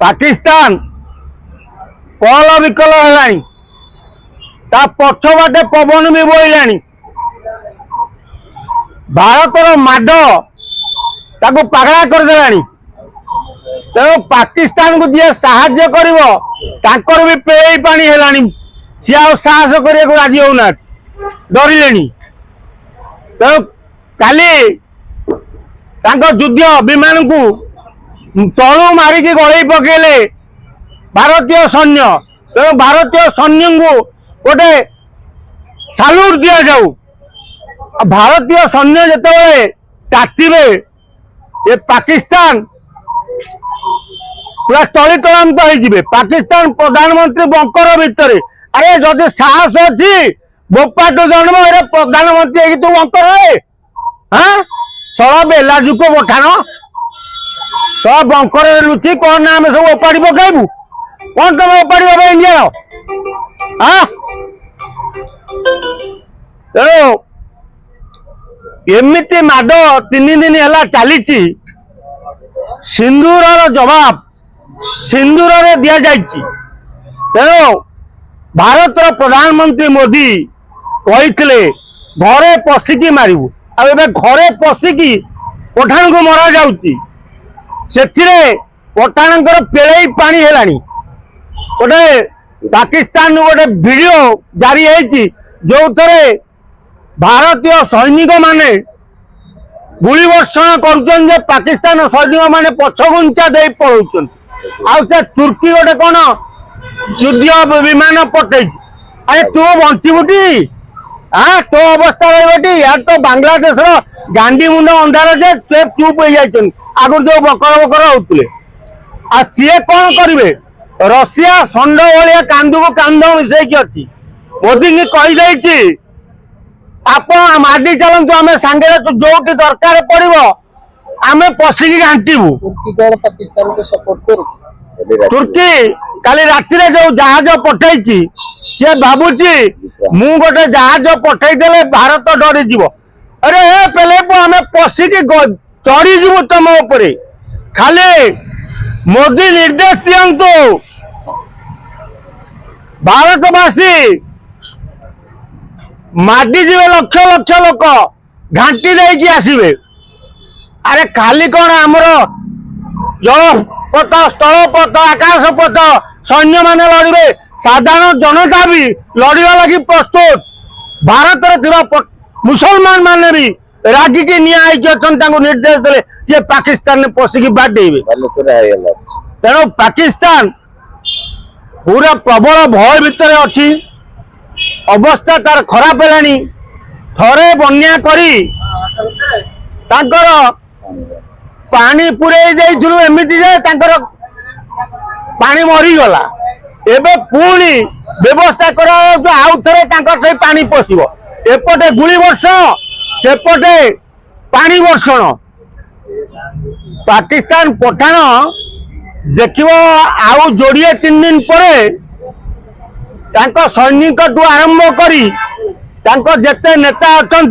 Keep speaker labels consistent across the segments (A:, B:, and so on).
A: पाकिस्तान कल विकल है पछवाटे पवन भी बोला भारतर माड ताकू पगड़ा करदेला तेणु पाकिस्तान को जी साहाय्य कर भी पेई पानी है सी साहस करने को राजी होना डरिले तेणु काली युद्ध विमान को तलू मारिक गड़े पकेले भारतीय सैन्य तेणु भारतीय सैन्य को गोटे साल्यूट दि जाऊ भारतीय सैन्य जिते तातिबे ये पाकिस्तान पूरा तलितलांत हो पाकिस्तान प्रधानमंत्री बंकर भितर अरे जदि साहस अच्छी बोपाटू जन्म अरे प्रधानमंत्री तू बंकर हाँ सड़ा बेलाजु को पठाण सब बंकर लुचि कौन ना सब ओपाड़ी पकेबू कौन तुम ओपाड़ी इंडिया हाँ तेणु एमती माड 3 दिन है चली सिंदूर जवाब सिंदूर दि जाइए तेणु भारत प्रधानमंत्री मोदी कहते घरे पशिकी मारू आ घरे पशिकी पठाण को मरा जाऊँगी पठाण पेड़े पानी है गोटे पाकिस्तान गोटे वीडियो जारी है जो थे भारतीय सैनिक माने गुली वर्षण कर पाकिस्तान सैनिक माने पछगुंचा दे पड़े आ तुर्की गोटे कौन युद्ध विमान पटे अरे तू बचीबुटी हाँ तो अवस्था रही यार तो बांग्लादेश गांधी मुंड अंधार जे चुप हो जाए आगुरी जो बकर बकर होते आ सी कौन करेंगे रशिया षंड भाया कांद को कांद मिसेक अच्छी मोदी की कहीदे आप माडी चलतु आम सांगे जो दरकार पड़ो आम पशिकी घांटू
B: पाकिस्तान को सपोर्ट कर
A: तुर्की काली राति जो जहाज पठे सी भावुची मु गोटे जहाज पठेदेले भारत डरी जीव अरे पेले आम पशिकी चढ़ीजु तुम उपरे खाली मोदी निर्देश दिंतु भारतवासी माडी जीवे लक्ष लक्ष लोक घाटी देकी आसवे अरे खाली कौन आमर जलपथ स्थलपथ आकाशपथ सैन्य माने लड़े साधारण जनता भी लड़वा लगी प्रस्तुत भारत मुसलमान माने भी रागिकी निर्देश दे सी पाकिस्तान में पशिकी बाटेबे तेणु पाकिस्तान पूरा प्रबल भय भितर अच्छी अवस्था तार खराब है थरे बन्या करी तांकर पानी पुरे एमती जाए पानी मरीगला एबे पुणी व्यवस्था करा आउ थे पानी पशिब एपटे गुली वर्षण सेपटे पानी वर्षण पाकिस्तान पठाण देख आउ जोड़िए 3 दिन पर सैनिक टू आरंभ करी जेते नेता अच्छा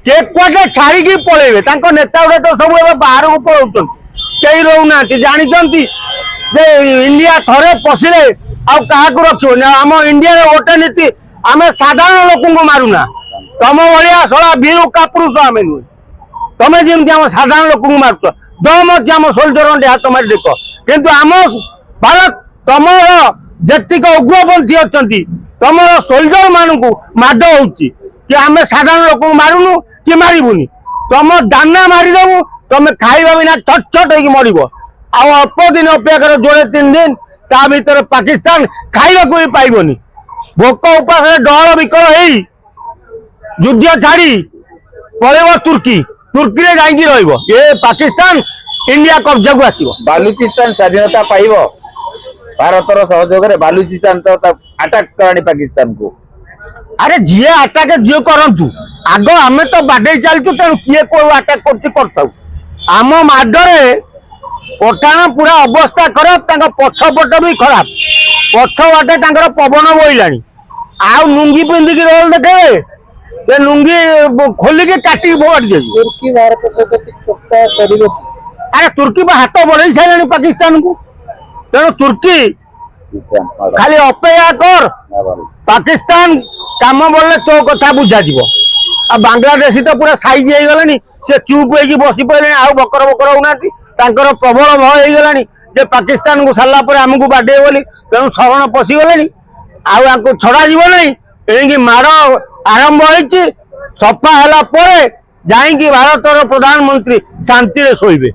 A: के कुआटे छाड़ी पलैबे नेता गुड़ा तो सब बाहर को पलाउं कई रोना जानते इंडिया थरे पशिले आहा रखो आम इंडिया गोटे नीति आम साधारण लोक मारुना तुम भाया सला वीर कापुरुष आम नुहे तुम जमी आम साधारण लोक मारुच दम अच्छे आम सोल्जर हाथ मारी देख किंतु आम भारत तुम जेतिक उग्रपंथी अच्छा तुम सोल्जर मान माड हो आम साधारण लोक मारुनु कि मारूनी तुम दाना मारिदेबू तुम खाइबा बिना छट छट हो मर अल्प दिन अपेक्षा कर जोड़े 3 दिन ता भीतर पाकिस्तान खाइबा को भी पाइबनी भोक उपास डर विकल हो युद्ध छाड़ी पलैब तुर्की तुर्की जाइए ये पाकिस्तान इंडिया कब्जा को आसो
B: बालुचिस्तान स्वाधीनता पाइब भारतर सहयोग बालुचिस्तान तो अटैक करानी पाकिस्तान को
A: अरे जी अटैक जी करतु आग आम तो बाडे चलचु तेणु किए को अटैक करम माडरे पठाण पूरा अवस्था खराब पछपट भी खराब पछ बाटे पवन बोला आउ लुंगी पिंधिकी रोल देखे लुंगी खोलिकी काटिकी फोड़ी दे
B: तुर्की भारत सहित अरे
A: तुर्की हाथ बढ़ाई सारे पाकिस्तान को ତେଣୁ ତୁର୍କୀ ଖାଲି ଅପେକ୍ଷା କର, ପାକିସ୍ତାନ କାମ ବଳିଲେ ତୋ କଥା ବୁଝାଯିବ। ଆଉ ବାଂଲାଦେଶୀ ତ ପୁରା ସାଇଜ ହେଇଗଲେଣି, ସେ ଚୁପ୍ ହେଇକି ବସି ପଡ଼ିଲେଣି, ଆଉ ବକର ବକର ହଉନାହାନ୍ତି। ତାଙ୍କର ପ୍ରବଳ ଭୟ ହେଇଗଲାଣି ଯେ ପାକିସ୍ତାନକୁ ସାରିଲା ପରେ ଆମକୁ ବାଡେଇବ ବୋଲି, ତେଣୁ ଶରଣ ପଶିଗଲେଣି। ଆଉ ଆଙ୍କୁ ଛଡାଯିବ ନାହିଁ। ଏଣିକି ମାଡ଼ ଆରମ୍ଭ ହେଇଛି। ସଫା ହେଲା ପରେ ଯାଇକି ଭାରତର ପ୍ରଧାନମନ୍ତ୍ରୀ ଶାନ୍ତିରେ ଶୋଇବେ।